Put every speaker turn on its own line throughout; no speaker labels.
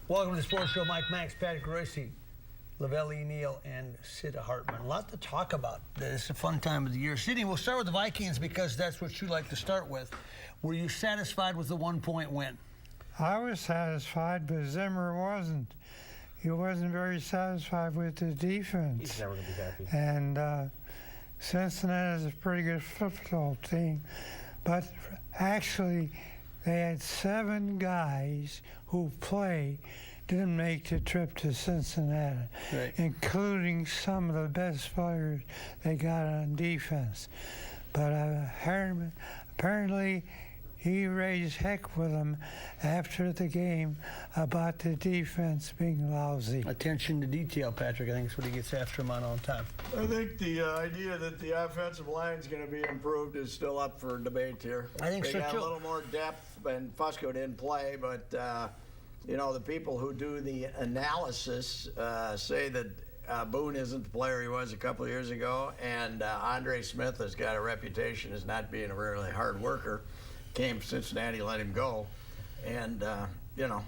Welcome to the Sports Show. Mike Max, Patrick Royce, Lavelle E. Neal, and Sid Hartman. A lot to talk about. It's a fun time of the year. Sidney, we'll start with the Vikings because that's what you like to start with. Were you satisfied with the 1-point win?
I was satisfied, but Zimmer wasn't. He wasn't very satisfied with the defense.
He's never going to be happy.
And Cincinnati is a pretty good football team. But actually, they had 7 guys who didn't make the trip to Cincinnati,
right,
including some of the best players they got on defense. But apparently, he raised heck with them after the game about the defense being lousy.
Attention to detail, Patrick. I think that's what he gets after him on all the time.
I think the idea that the offensive line is going to be improved is still up for debate here.
I think so,
They got
too.
a little more depth, and Fusco didn't play, but, you know, the people who do the analysis say that Boone isn't the player he was a couple of years ago, and Andre Smith has got a reputation as not being a really hard worker. Came Cincinnati, let him go, and you know,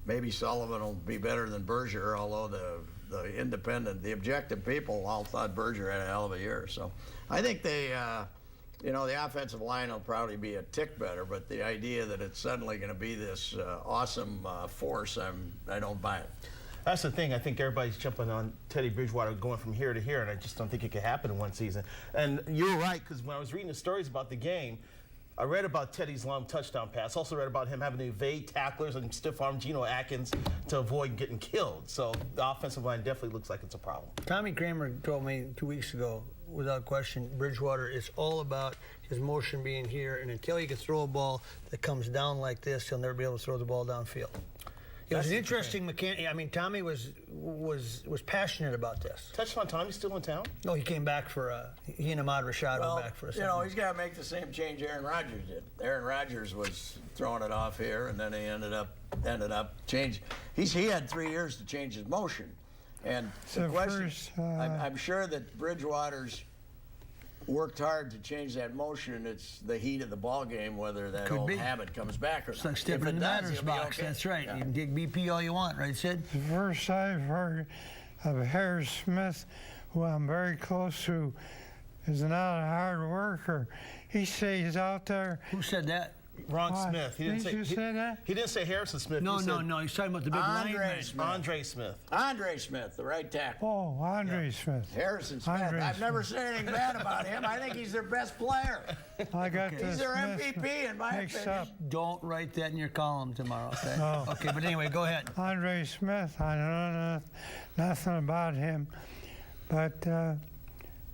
maybe Sullivan will be better than Berger, although the objective people all thought Berger had a hell of a year. So I think they, you know, the offensive line will probably be a tick better, but the idea that it's suddenly going to be this awesome force, I don't buy it.
That's the thing. I think everybody's jumping on Teddy Bridgewater going from here to here, and I just don't think it could happen in one season. And you're right, because when I was reading the stories about the game, I read about Teddy's long touchdown pass. Also read about him having to evade tacklers and stiff-arm Geno Atkins to avoid getting killed. So the offensive line definitely looks like it's a problem.
Tommy Kramer told me 2 weeks ago, without question, Bridgewater is all about his motion being here, and until he can throw a ball that comes down like this, he'll never be able to throw the ball downfield. It was an interesting mechanic. I mean, Tommy was passionate about this.
Touchdown Tommy's still in town?
No, he came back for he and Ahmad Rashad went back for a
you
second.
know, he's got to make the same change Aaron Rodgers did. Aaron Rodgers was throwing it off here, and then he ended up changing. He had 3 years to change his motion, and the question, I'm sure that Bridgewater's worked hard to change that motion. It's the heat of the ball game, whether that old habit comes back or not.
It's like stepping in the batter's box. Okay. That's right. Yeah. You can dig BP all you want, right, Sid?
The first I've heard of Harris Smith, who I'm very close to, is not a hard worker. He stays out there.
Who said that?
Ron Smith. He didn't
say that?
He didn't say Harrison Smith.
No. He's talking about the big lineman.
Andre Smith.
Andre Smith, the right tackle.
Oh, Andre Smith.
Harrison Smith. I've never said anything bad about him. I think he's their best player.
I got
He's their MVP, in my opinion.
Don't write that in your column tomorrow, okay?
No.
Okay, but anyway, go ahead.
Andre Smith, I don't know nothing about him. But the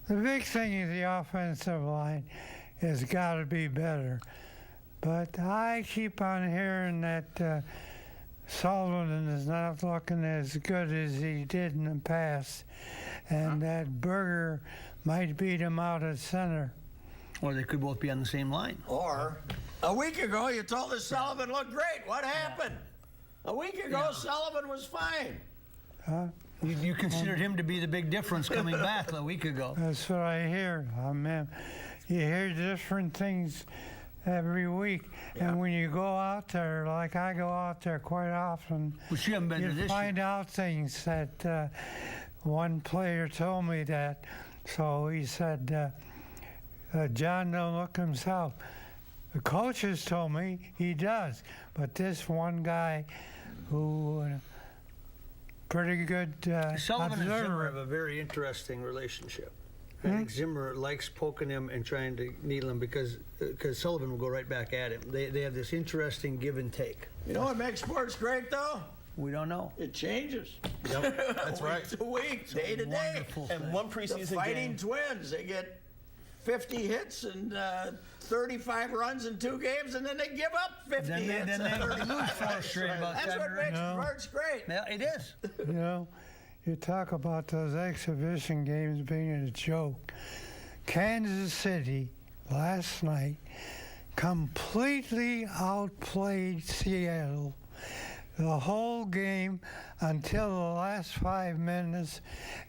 big thing is the offensive line has got to be better. But I keep on hearing that Sullivan is not looking as good as he did in the past, and that Berger might beat him out at center.
Or they could both be on the same line.
Or a week ago you told us Sullivan looked great. What happened? A week ago Sullivan was fine.
You considered him to be the big difference coming back a week ago.
That's what I hear. I mean, you hear different things every week, and when you go out there, like I go out there quite often,
but you haven't been to this
you find out things that one player told me that. So he said, John don't look himself. The coaches told me he does, but this one guy who pretty good
Sullivan and
observer.
Zimmer have a very interesting relationship. I think Zimmer likes poking him and trying to needle him because Sullivan will go right back at him. They have this interesting give and take.
You know what makes sports great, though?
We don't know.
It changes.
Yep, that's right.
Week to week, day to day.
And one preseason
the Fighting Twins, they get 50 hits and 35 runs in 2 games, and then they give up 50 hits.
Then they lose 4 straight.
That's what makes sports great.
Yeah, it is.
You know, you talk about those exhibition games being a joke. Kansas City last night completely outplayed Seattle the whole game until the last 5 minutes,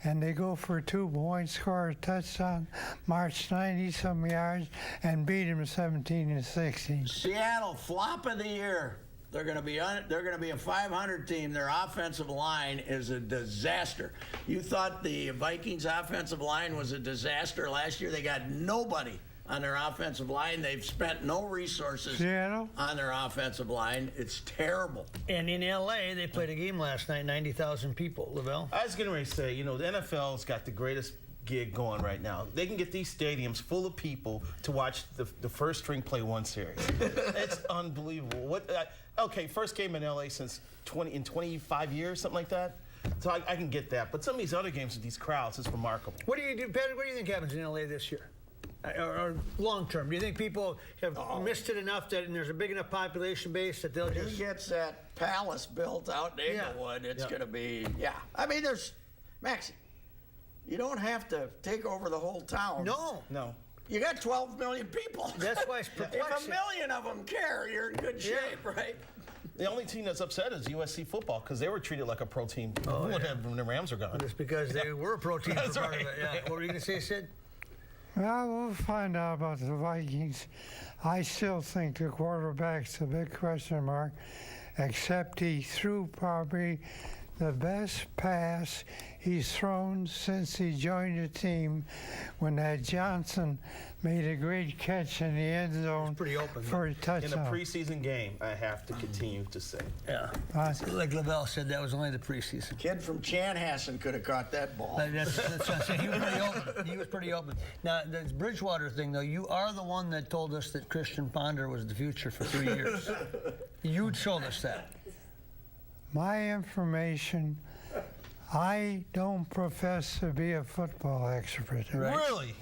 and they go for 2 points, score a touchdown, march 90-some yards, and beat them 17-16.
Seattle, flop of the year. They're going to be a 500 team. Their offensive line is a disaster. You thought the Vikings offensive line was a disaster last year. They got nobody on their offensive line. They've spent no resources
Seattle?
on their offensive line. It's terrible.
And in L.A., they played a game last night, 90,000 people, Lavelle.
I was getting ready to say, the NFL's got the greatest gig going right now. They can get these stadiums full of people to watch the first string play one series. It's unbelievable. Okay, first game in LA since 25 years, something like that. So I can get that. But some of these other games with these crowds is remarkable.
What do you do, Patrick? What do you think happens in L.A. this year? Or long term? Do you think people have missed it enough that there's a big enough population base that they'll just...
Who gets that palace built out in Inglewood? It's going to be, I mean, Maxie, you don't have to take over the whole town.
No.
You got 12 million people.
That's why it's perplexing.
If a million of them care, you're in good shape, right?
The only team that's upset is USC football because they were treated like a pro team when the Rams are gone.
Just because they were a pro team for
That's
part
right.
of it. Yeah. What were you going to say, Sid?
Well, we'll find out about the Vikings. I still think the quarterback's a big question mark, except he threw probably the best pass he's thrown since he joined the team when that Johnson made a great catch in the end zone
pretty open,
for a
In
touchdown.
a preseason game, I have to continue to say.
Yeah. Like Lavelle said, that was only the preseason.
Kid from Chanhassen could have caught that ball.
That's what I'm saying. He was pretty open. He was pretty open. Now, this Bridgewater thing, though, you are the one that told us that Christian Ponder was the future for 3 years. You told us that.
My information, I don't profess to be a football expert.
Right.
Really?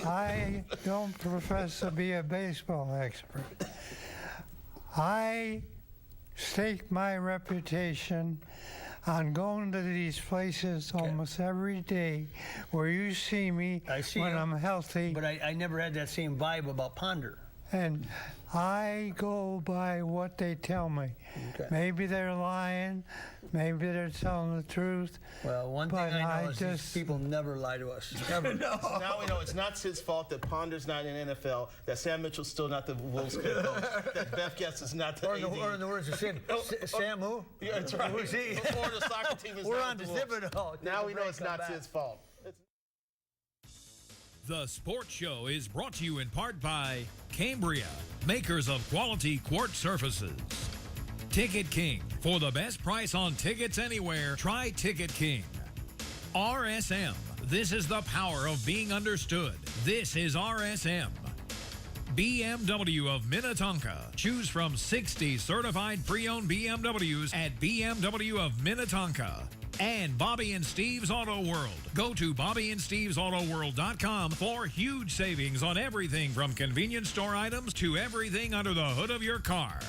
I don't profess to be a baseball expert. I stake my reputation on going to these places almost every day where you see me when
you.
I'm healthy.
But I never had that same vibe about Ponder.
And I go by what they tell me.
Okay.
Maybe they're lying, maybe they're telling the truth.
Well, one thing
but
I know is these people never lie to us. Never.
So now we know it's not Sid's fault that Ponder's not in NFL, that Sam Mitchell's still not the Wolves head coach, that Beth Guest is not the AD.
Or in the words of Sid, Sam who?
Yeah, that's right.
Who's he?
The Florida soccer team is
We're
not
on
the
to
Wolves.
Thibodeau.
Now we know it's
Come
not
back.
Sid's fault.
The Sports Show is brought to you in part by Cambria, makers of quality quartz surfaces. Ticket King. For the best price on tickets anywhere, try Ticket King. RSM. This is the power of being understood. This is RSM. BMW of Minnetonka. Choose from 60 certified pre-owned BMWs at BMW of Minnetonka. And Bobby and Steve's Auto World. Go to BobbyandStevesAutoWorld.com for huge savings on everything from convenience store items to everything under the hood of your car.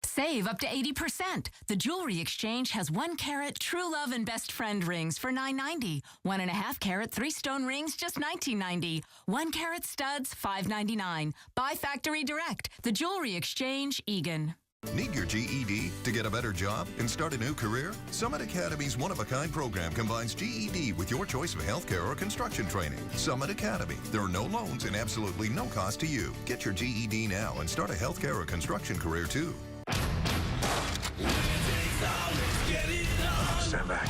Save up to 80%. The Jewelry Exchange has 1 carat True Love and Best Friend rings for $9.90. 1.5 carat 3-stone rings just $19.90. 1 carat studs $5.99. Buy factory direct. The Jewelry Exchange, Egan.
Need your GED to get a better job and start a new career? Summit Academy's one-of-a-kind program combines GED with your choice of healthcare or construction training. Summit Academy. There are no loans and absolutely no cost to you. Get your GED now and start a healthcare or construction career too.
Stand back.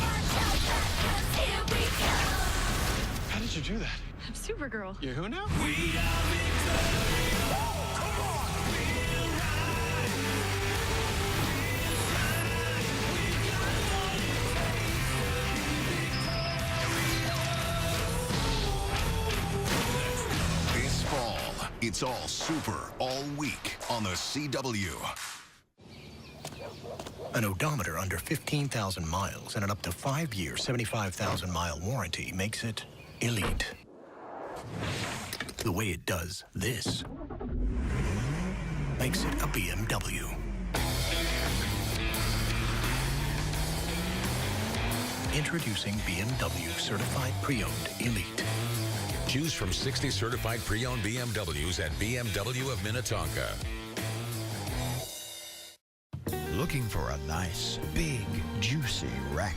How did you do that?
I'm Supergirl.
You're who now?
This fall, it's all super all week on the CW.
An odometer under 15,000 miles and an up to 5-year, 75,000-mile warranty makes it elite. the way it does this makes it a BMW. Introducing BMW Certified Pre-Owned Elite.
Choose from 60 certified pre-owned BMWs at BMW of Minnetonka.
Looking for a nice, big, juicy rack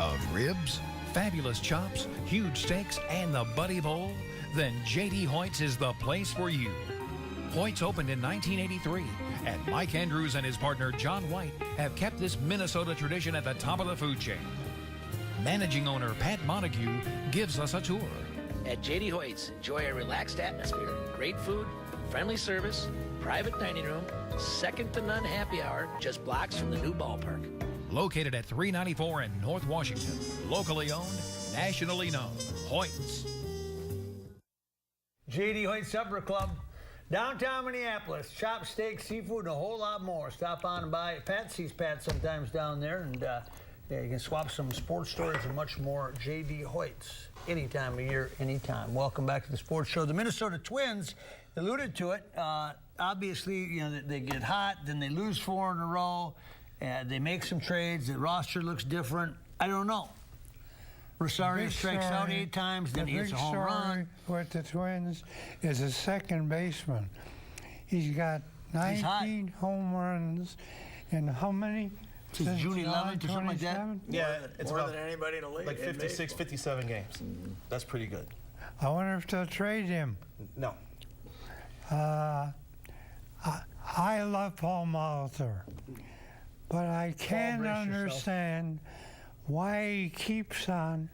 of ribs?
Fabulous chops, huge steaks, and the Buddy Bowl? Then J.D. Hoyt's is the place for you. Hoyt's opened in 1983, and Mike Andrews and his partner John White have kept this Minnesota tradition at the top of the food chain. Managing owner Pat Montague gives us a tour.
At J.D. Hoyt's, enjoy a relaxed atmosphere, great food, friendly service, private dining room, second-to-none happy hour, just blocks from the new ballpark.
Located at 394 in North Washington. Locally owned, nationally known. Hoyt's.
J.D. Hoyt Supper Club, downtown Minneapolis. Chop, steak, seafood, and a whole lot more. Stop on and by. Pat sees Pat sometimes down there, and yeah, you can swap some sports stories and much more. J.D. Hoyt's, any time of year, anytime. Welcome back to the Sports Show. The Minnesota Twins alluded to it. Obviously, you know, they get hot, then they lose 4 in a row. They make some trades. The roster looks different. I don't know. Rosario strikes out 8 times, then he hits a home run.
With the Twins is a second baseman. He's got 19 home runs and how many?
Since June 11th or something like that?
Yeah, it's
more
about
than anybody in the league.
like 56, 57 games. That's pretty good.
I wonder if they'll trade him.
No.
I love Paul Molitor, but I can't
brace
understand why he keeps on,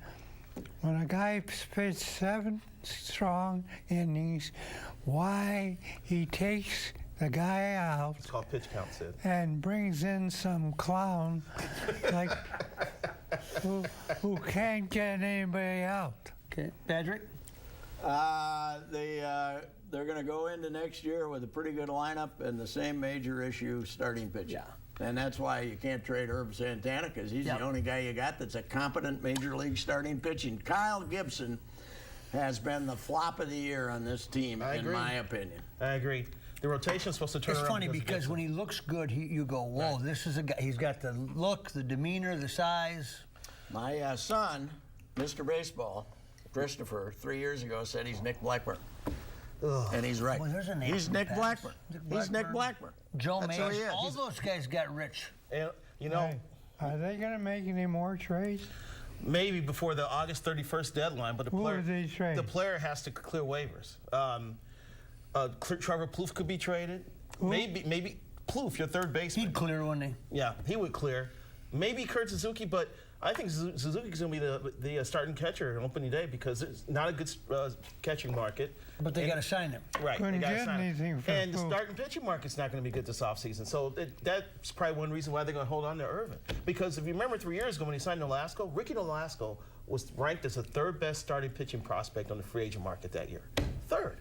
when a guy pitched 7 strong innings, why he takes the guy out.
It's called pitch count, Sid.
And brings in some clown like who can't get anybody out.
Okay, Patrick?
They're going to go into next year with a pretty good lineup and the same major issue, starting pitching. Yeah. And that's why you can't trade Herb Santana, because he's the only guy you got that's a competent major league starting pitching. Kyle Gibson has been the flop of the year on this team, in my opinion.
I agree. The rotation's supposed to turn around.
It's funny because when he looks good, you go, whoa, this is a guy. He's got the look, the demeanor, the size.
My son, Mr. Baseball, Christopher, 3 years ago said he's Nick Blackburn. Ugh. And he's right.
Well, there's a name
he's
for
Nick
Pat.
Blackburn. He's Nick Blackburn.
Joe
That's
Mays.
who he is.
All those guys got rich.
And, you know,
Hey, are they going to make any more trades?
maybe before the August 31st deadline, but the
Who would they trade?
the player has to clear waivers. Trevor Plouffe could be traded.
Who?
Maybe Plouffe, your third baseman.
He'd clear, wouldn't he?
Yeah, he would clear. Maybe Kurt Suzuki, but I think Suzuki's going to be the starting catcher on opening day because it's not a good catching market.
But they got to sign him.
Right.
Couldn't
they gotta
get
sign him.
anything for
And the
Plouffe.
starting pitching market's not going to be good this offseason. So that's probably one reason why they're going to hold on to Irvin. Because if you remember 3 years ago when he signed Nolasco, Ricky Nolasco was ranked as the 3rd best starting pitching prospect on the free agent market that year. 3rd.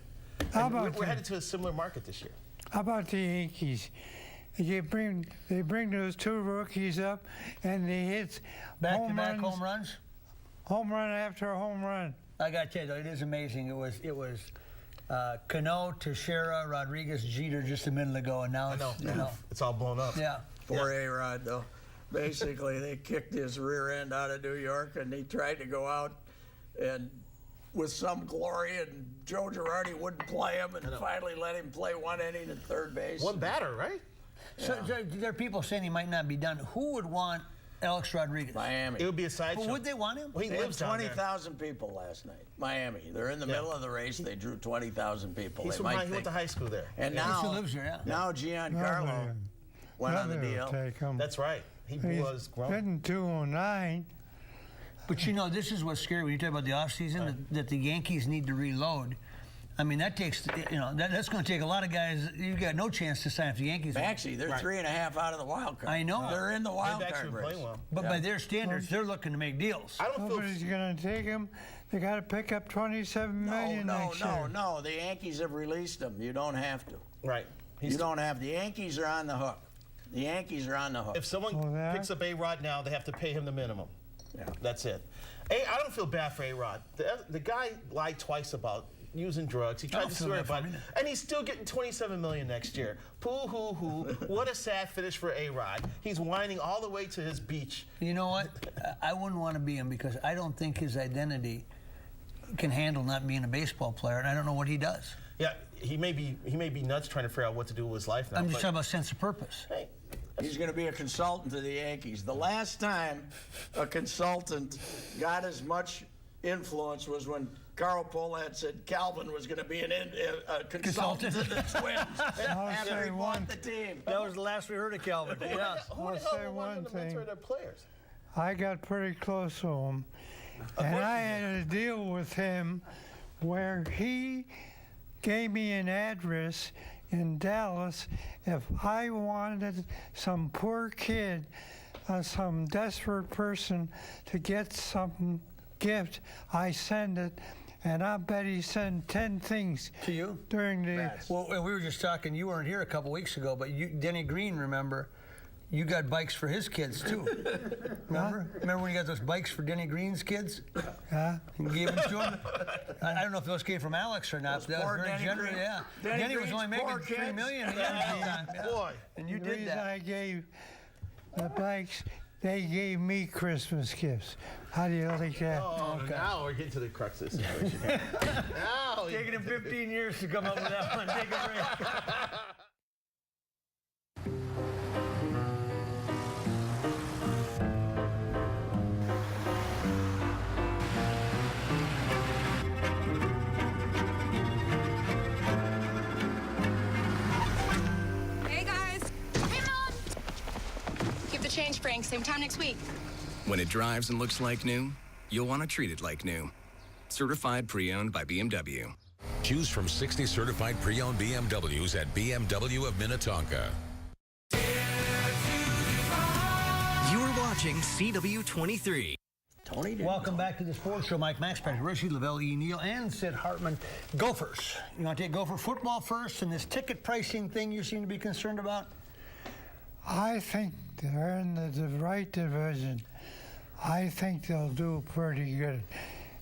How
And
about
we're headed to a similar market this year.
How about the Yankees? They bring those 2 rookies up, and they hit
Back-to-back home runs.
home run after home run.
I got to tell you, though, it is amazing. It was Cano, Teixeira, Rodriguez, Jeter just a minute ago, and now it's
It's all blown up.
Yeah.
Poor A-Rod, though. Basically, they kicked his rear end out of New York, and he tried to go out and with some glory, and Joe Girardi wouldn't play him, and finally let him play 1 inning at third base.
One batter, right?
So there are people saying he might not be done. Who would want Alex Rodriguez?
Miami.
It would be a sideshow.
But would they want him?
Well, he
They had
lives down there.
20,000 people last night. Miami. They're in the middle of the race. They drew 20,000 people.
He went to high school there.
And
He
now,
lives there, yeah.
now Giancarlo went on the
Nobody
deal.
will take him.
That's right. He was grown.
Hitting 209.
But you know, this is what's scary when you talk about the offseason, that the Yankees need to reload. I mean, that takes, that's going to take a lot of guys. You've got no chance to sign if the Yankees.
Actually, they're 3.5 out of the wild card.
I know.
They're in the wild
They've
card
actually
race.
playing well.
But by their standards, they're looking to make deals.
I don't feel.
Nobody's going to take him. They got to pick up 27 million next year.
No. The Yankees have released them. You don't have to.
Right.
You don't have. The Yankees are on the hook. The Yankees are on the hook.
If someone picks up A-Rod now, they have to pay him the minimum.
Yeah.
That's it. I don't feel bad for A-Rod. The guy lied twice about using drugs. He tried to sue everybody, and he's still getting $27 million next year. Poo-hoo-hoo. What a sad finish for A-Rod. He's whining all the way to his beach.
You know what? I wouldn't want to be him because I don't think his identity can handle not being a baseball player, and I don't know what he does.
Yeah, he may be nuts trying to figure out what to do with his life now.
I'm just talking about sense of purpose.
Hey,
he's going to be a consultant to the Yankees. The last time a consultant got as much influence was when Carl Pohlad said Calvin was going to be a consultant to the Twins after he bought the team.
That was the last we heard of Calvin. Yeah.
I'll say one thing.
Their players?
I got pretty close to him, and I had a deal with him where he gave me an address in Dallas if I wanted some poor kid, some desperate person to get some gift, I send it, and I bet he sent 10 things
to you
during the.
Well, we were just talking. You weren't here a couple weeks ago, but Denny Green, remember? You got bikes for his kids too. Remember? Remember when you got those bikes for Denny Green's kids?
Yeah.
You gave them to him. I don't know if those came from Alex or not. That was very generous. Yeah. Denny was only making $3 million. Yeah.
Boy.
And you
The
did
reason
that.
I gave the bikes, they gave me Christmas gifts. How do you like that?
Oh, okay. Now we're getting to the crux of the situation. Now
taking him 15 years to come up with that one. Take a break.
Change, Frank. Same time next week.
When it drives and looks like new, you'll want to treat it like new. Certified pre-owned by BMW.
Choose from 60 certified pre-owned BMWs at BMW of Minnetonka.
You're watching CW-23.
Tony,
welcome back to the Sports Show. Mike Maxpack, Richie Lavelle, E. Neal, and Sid Hartman. Gophers. You want to take Gopher football first, and this ticket pricing thing you seem to be concerned about?
I think they're in the right division. I think they'll do pretty good.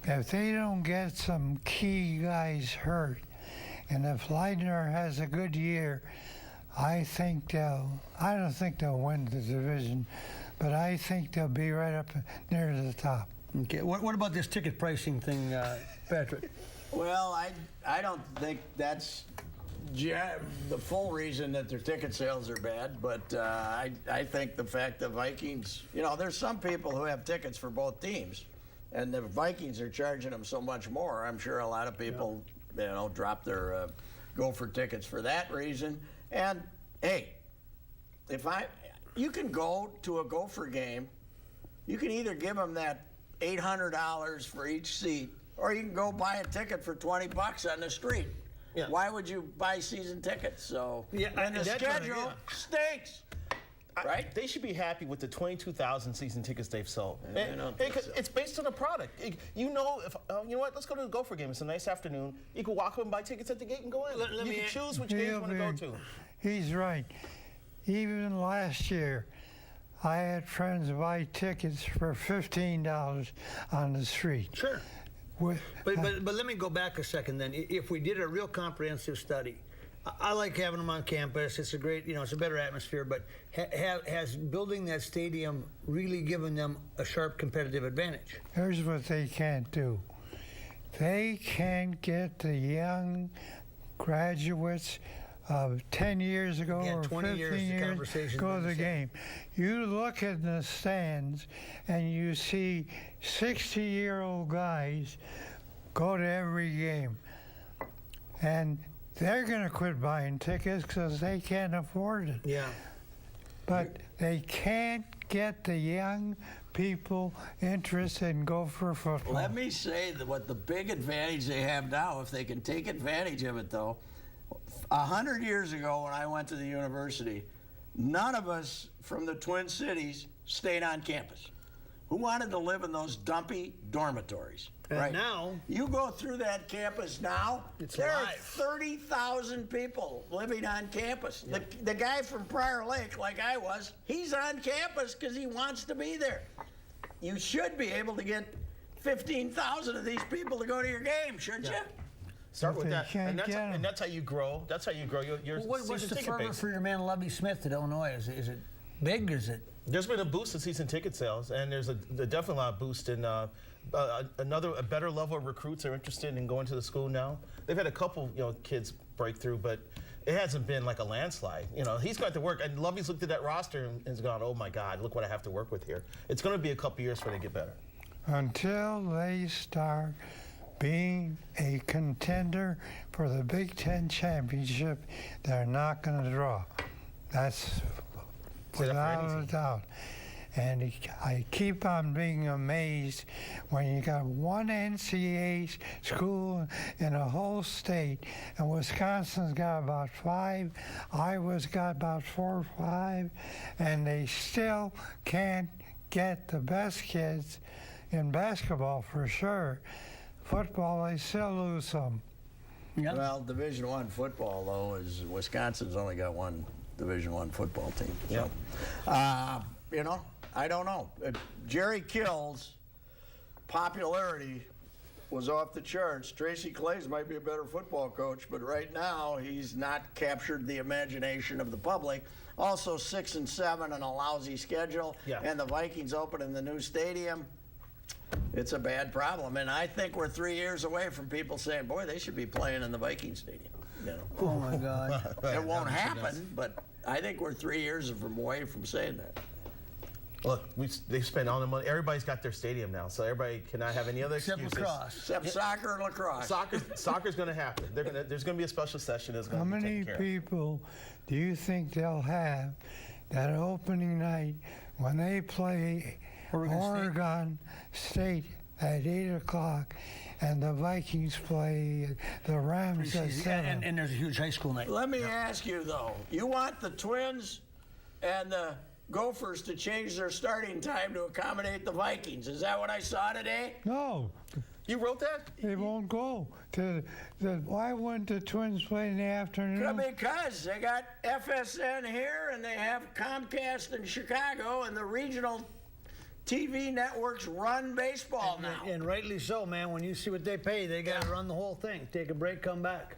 If they don't get some key guys hurt, and if Leitner has a good year, I don't think they'll win the division, but I think they'll be right up near the top.
Okay, what about this ticket pricing thing, Patrick?
Well, I don't think that's the full reason that their ticket sales are bad, but I think the fact that Vikings, there's some people who have tickets for both teams, and the Vikings are charging them so much more. I'm sure a lot of people, drop their Gopher tickets for that reason. And hey, you can go to a Gopher game, you can either give them that $800 for each seat, or you can go buy a ticket for $20 on the street. Yeah. Why would you buy season tickets? So and the schedule stinks. Right?
They should be happy with the 22,000 season tickets they've sold. It's based on a product. You know what? Let's go to the Gopher game. It's a nice afternoon. You can walk up and buy tickets at the gate and go in. You can choose which game you want to go to.
He's right. Even last year, I had friends buy tickets for $15 on the street.
Sure. But let me go back a second then. If we did a real comprehensive study, I like having them on campus. It's a great, it's a better atmosphere, but has building that stadium really given them a sharp competitive advantage?
Here's what they can't do. They can't get the young graduates of 10 years ago or 15 years go to the game. You look in the stands and you see 60-year-old guys go to every game. And they're going to quit buying tickets because they can't afford it.
Yeah.
But they can't get the young people interested in Gopher football.
Let me say that what the big advantage they have now, if they can take advantage of it, though, 100 years ago when I went to the university, none of us from the Twin Cities stayed on campus. Who wanted to live in those dumpy dormitories?
And
right
now,
you go through that campus now, there are 30,000 people living on campus. Yeah. The guy from Prior Lake, like I was, he's on campus because he wants to be there. You should be able to get 15,000 of these people to go to your game, shouldn't you?
Start
If
with
they
that,
can't get 'em.
and that's how you grow. That's how you grow your
What's
season
the
ticket
fervor
base.
for your man Lovie Smith at Illinois? Is it big? Is it?
There's been a boost in season ticket sales, and there's definitely a lot of boost in a better level of recruits are interested in going to the school now. They've had a couple kids break through, but it hasn't been like a landslide. He's got to work, and Lovey's looked at that roster and has gone, oh my God, look what I have to work with here. It's going to be a couple years before they get better.
Until they start being a contender for the Big Ten championship, they're not going to draw. That's without a doubt. And I keep on being amazed when you got one NCAA school in a whole state, and Wisconsin's got about 5, Iowa's got about 4 or 5, and they still can't get the best kids in basketball for sure. Football, they still lose some.
Yeah.
Well, Division I football, though, is Wisconsin's only got one Division I football team. So, I don't know. Jerry Kill's popularity was off the charts. Tracy Claeys might be a better football coach, but right now he's not captured the imagination of the public. Also 6-7 and a lousy schedule, and the Vikings open in the new stadium. It's a bad problem, and I think we're 3 years away from people saying, boy, they should be playing in the Viking stadium.
Oh my God.
It won't happen, but I think we're 3 years away from saying that.
Look, they've spent all the money. Everybody's got their stadium now, so everybody cannot have any other excuses.
Except lacrosse.
Except soccer and lacrosse.
Soccer's going to happen. There's going to be a special session that's going
How
to be
many
taken care of.
people do you think they'll have that opening night when they play Oregon State at 8 o'clock and the Vikings play the Rams at 7?
And there's a huge high school night.
Let me ask you, though. You want the Twins and the Gophers to change their starting time to accommodate the Vikings. Is that what I saw today?
No.
You wrote that?
They won't go. Why wouldn't the Twins play in the afternoon?
Because they got FSN here and they have Comcast in Chicago, and the regional TV networks run baseball now.
And rightly so, man. When you see what they pay, they got to run the whole thing. Take a break, come back.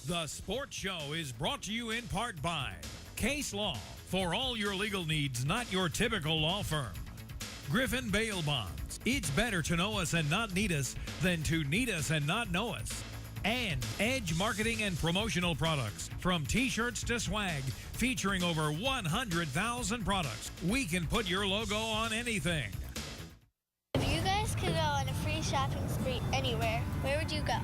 The Sports Show is brought to you in part by Case Law. For all your legal needs, not your typical law firm. Griffin Bail Bonds. It's better to know us and not need us than to need us and not know us. And Edge Marketing and Promotional Products. From t-shirts to swag, featuring over 100,000 products. We can put your logo on anything.
If you guys could go on a free shopping spree anywhere, where would you go?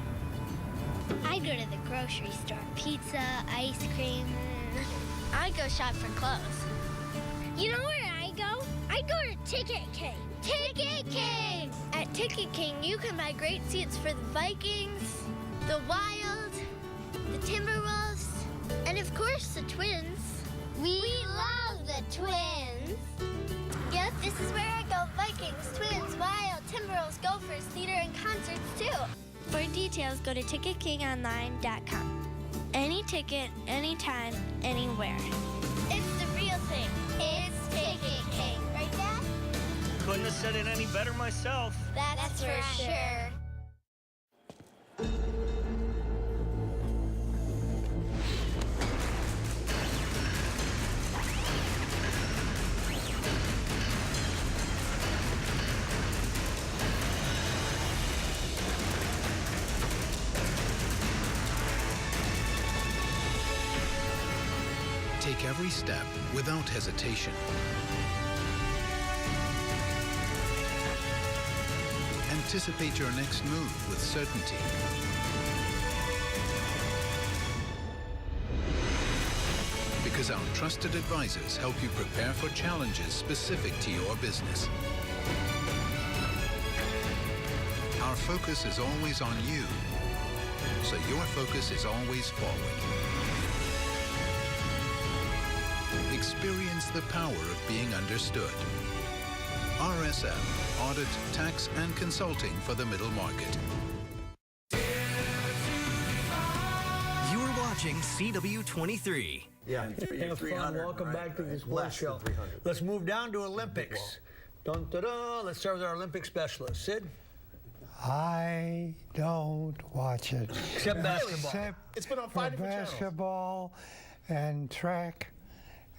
I'd go to the grocery store. Pizza, ice cream. I'd go shop for clothes. You know where I go? I'd go to Ticket King. Ticket King! At Ticket King, you can buy great seats for the Vikings, the Wild, the Timberwolves, and of course the Twins. We love the Twins. Yep, this is where I go. Vikings, Twins, Wild, Timberwolves, Gophers, theater, and concerts too. For details, go to TicketKingOnline.com. Any ticket, anytime, anywhere. It's the real thing. It's Ticket King. Right, Dad?
Couldn't have said it any better myself.
That's for sure.
Take every step without hesitation. Anticipate your next move with certainty. Because our trusted advisors help you prepare for challenges specific to your business. Our focus is always on you, so your focus is always forward. Experience the power of being understood. RSM, Audit, Tax, and Consulting for the Middle Market.
You're watching CW-23.
Yeah, welcome back to the Sports Show. Let's move down to Olympics. Dun, dun, dun. Let's start with our Olympic specialist. Sid?
I don't watch it.
Except basketball.
Except
It's been on 5 different channels.
basketball and track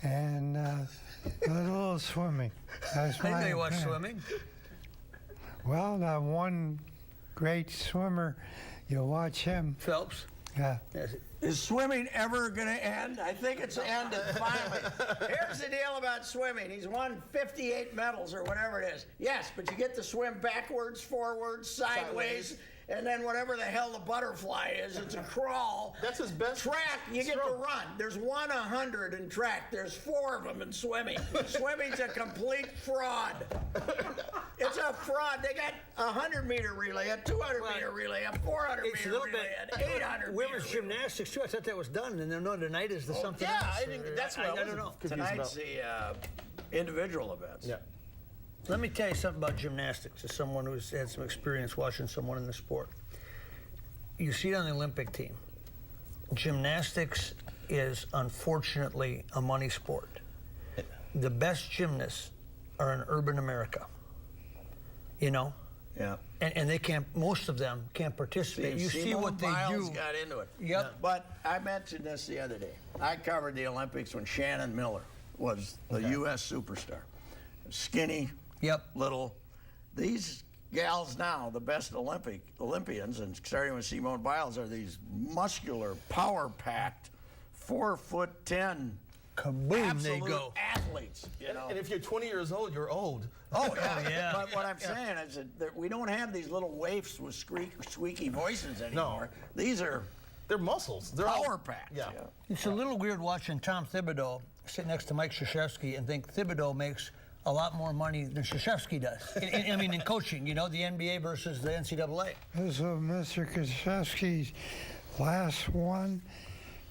and a little swimming. That's
I didn't
my
know you watched
opinion.
swimming.
Well, that one great swimmer, you watch him.
Phelps?
Yeah.
Yes.
Is swimming ever going to end? I think it's ended finally. Here's the deal about swimming. He's won 58 medals or whatever it is. Yes, but you get to swim backwards, forwards, sideways, and then whatever the hell the butterfly is, it's a crawl.
That's his best
Track, you get to
stroke.
run. There's 100 in track. There's 4 of them in swimming. Swimming's a complete fraud. It's a fraud. They got a 100-meter relay, a 200-meter relay, a 400-meter relay, an 800-meter
Women's
relay.
gymnastics, too. I thought that was done. And then, no, tonight is the something
yeah,
else.
I think that's what I
don't
wasn't
know.
confused
Tonight's
about.
the individual events.
Yeah.
Let me tell you something about gymnastics as someone who's had some experience watching someone in the sport. You see it on the Olympic team. Gymnastics is unfortunately a money sport. The best gymnasts are in urban America. You know?
Yeah.
And they can't, most of them can't participate. You see what they
Biles
do.
got into it.
Yep.
But I mentioned this the other day. I covered the Olympics when Shannon Miller was the U.S. superstar. Skinny, little. These gals now, the best Olympians, and starting with Simone Biles, are these muscular, power-packed, 4'10"
Kaboom,
absolute
they go.
athletes. You know?
And if you're 20 years old, you're old.
Oh, yeah. But what I'm saying is that we don't have these little waifs with squeaky voices anymore.
No. They're muscles. They're
power packed.
Yeah.
It's a little weird watching Tom Thibodeau sit next to Mike Krzyzewski and think Thibodeau makes a lot more money than Krzyzewski does. I mean, in coaching, you know, the NBA versus the NCAA.
This was Mr. Krzyzewski's last one,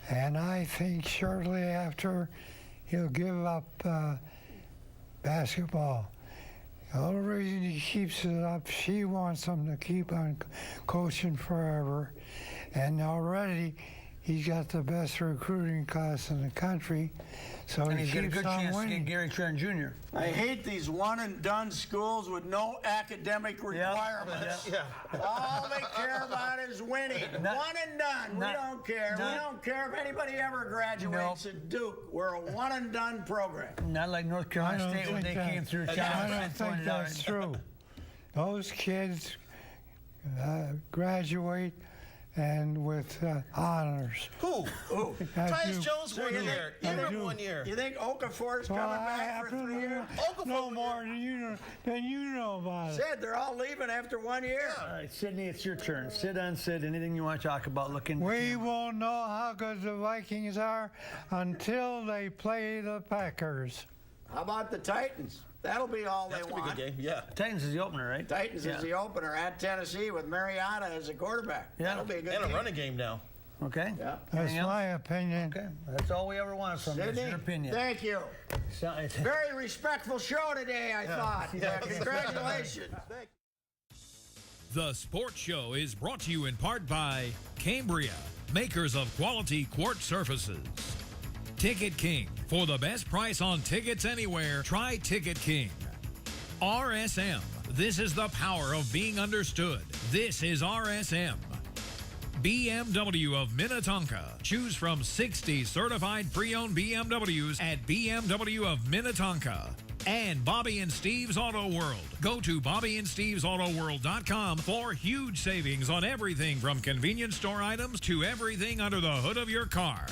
and I think shortly after he'll give up basketball. The only reason he keeps it up, she wants him to keep on coaching forever, and already he's got the best recruiting class in the country, so
And
he
he's got a
keeps
good
on
chance to
winning.
get Gary Trent Jr.
I hate these one-and-done schools with no academic requirements.
Yeah.
All they care about is winning. One and done. We don't care. We don't care if anybody ever graduates at Duke. We're a one-and-done program.
Not like North Carolina State when they came through.
I don't think that's true. Those kids graduate and with honors.
Who? Tyus Jones
So
1
you
year.
think-
Ingram 1 year.
You think Okafor's coming back for 3 years?
No more than you know about it.
Said they're all leaving after 1 year.
All right, Sydney, it's your turn. Sit on Sid. Anything you want to talk about?
We won't know how good the Vikings are until they play the Packers.
How about the Titans? That'll be all
That's
they
gonna be a
want.
good game. Yeah.
Titans is the opener, right?
Titans is the opener at Tennessee with Mariota as a quarterback.
Yeah.
That'll be a good
And a
game.
running game now.
Okay.
Yeah.
That's
Anything else?
my opinion.
Okay. That's all we ever wanted from you. It's
Sydney,
your opinion.
thank you.
So, it's-
Very respectful show today, I thought. Congratulations.
The Sports Show is brought to you in part by Cambria, makers of quality quartz surfaces. Ticket King. For the best price on tickets anywhere, try Ticket King. RSM. This is the power of being understood. This is RSM. BMW of Minnetonka. Choose from 60 certified pre-owned BMWs at BMW of Minnetonka. And Bobby and Steve's Auto World. Go to BobbyandSteve'sAutoWorld.com for huge savings on everything from convenience store items to everything under the hood of your car.